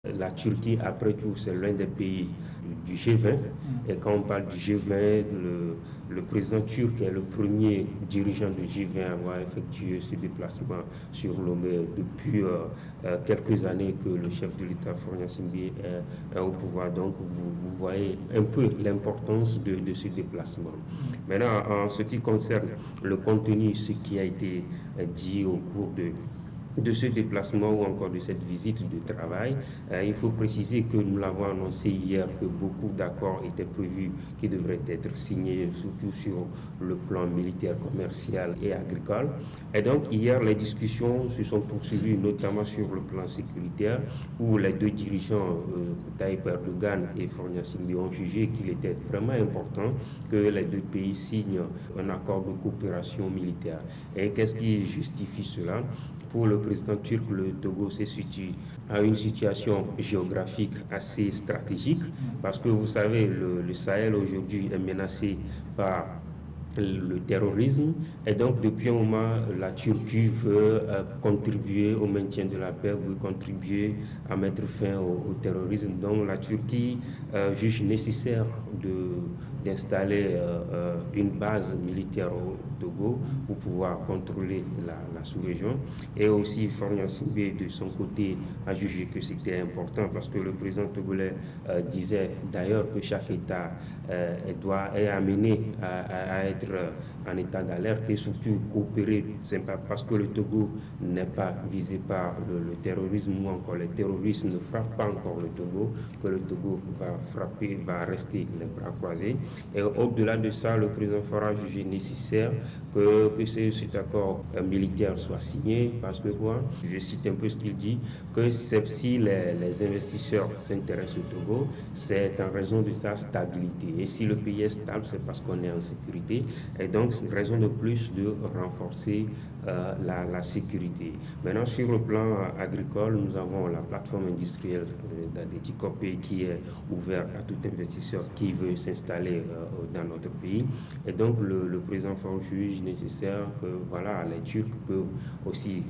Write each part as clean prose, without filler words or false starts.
La Turquie, après tout, c'est l'un des pays du G20. Et quand on parle du G20, le président turc est le premier dirigeant du G20 à avoir effectué ce déplacement sur Lomé depuis quelques années que le chef de l'État, Faure Gnassingbé, est au pouvoir. Donc, vous voyez un peu l'importance de ce déplacement. Maintenant, en ce qui concerne le contenu, ce qui a été dit au cours de ce déplacement ou encore de cette visite de travail. Il faut préciser que nous l'avons annoncé hier que beaucoup d'accords étaient prévus qui devraient être signés, surtout sur le plan militaire, commercial et agricole. Et donc hier, les discussions se sont poursuivies, notamment sur le plan sécuritaire, où les deux dirigeants, Tayyip Erdogan et Faure Gnassingbé, ont jugé qu'il était vraiment important que les deux pays signent un accord de coopération militaire. Et qu'est-ce qui justifie cela? Pour le président turc, le Togo se situe à une situation géographique assez stratégique parce que vous savez, le Sahel aujourd'hui est menacé par le terrorisme et donc depuis un moment la Turquie veut contribuer au maintien de la paix, veut contribuer à mettre fin au terrorisme. Donc la Turquie juge nécessaire d'installer une base militaire au Togo pour pouvoir contrôler la sous-région. Et aussi Faure Gnassingbé de son côté a jugé que c'était important parce que le président togolais disait d'ailleurs que chaque État est amené à être en état d'alerte et surtout coopérer. C'est pas parce que le Togo n'est pas visé par le terrorisme ou encore les terroristes ne frappent pas encore le Togo que le Togo va rester les bras croisés. Et au-delà de ça, le président Faure a jugé nécessaire que cet accord militaire soit signé parce que quoi, je cite un peu ce qu'il dit, que si les investisseurs s'intéressent au Togo, c'est en raison de sa stabilité. Et si le pays est stable, c'est parce qu'on est en sécurité. Et donc, c'est une raison de plus de renforcer la sécurité. Maintenant, sur le plan agricole, nous avons la plateforme industrielle d'Atikopé qui est ouverte à tout investisseur qui veut s'installer dans notre pays. Et donc, le président Faure juge nécessaire que voilà, les Turcs peuvent aussi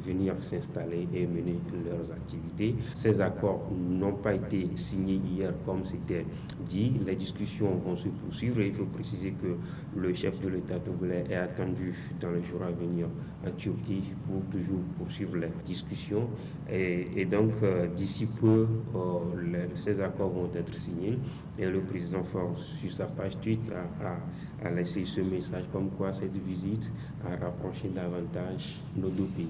venir s'installer et mener leurs activités. Ces accords n'ont pas été signés hier comme c'était dit. Les discussions vont se poursuivre et il faut préciser que le chef de l'État togolais est attendu dans les jours à venir en Turquie pour toujours poursuivre les discussions. Et donc, d'ici peu, ces accords vont être signés. Et le président Faure, sur sa page Twitter, a laissé ce message comme quoi cette visite a rapproché davantage nos deux pays.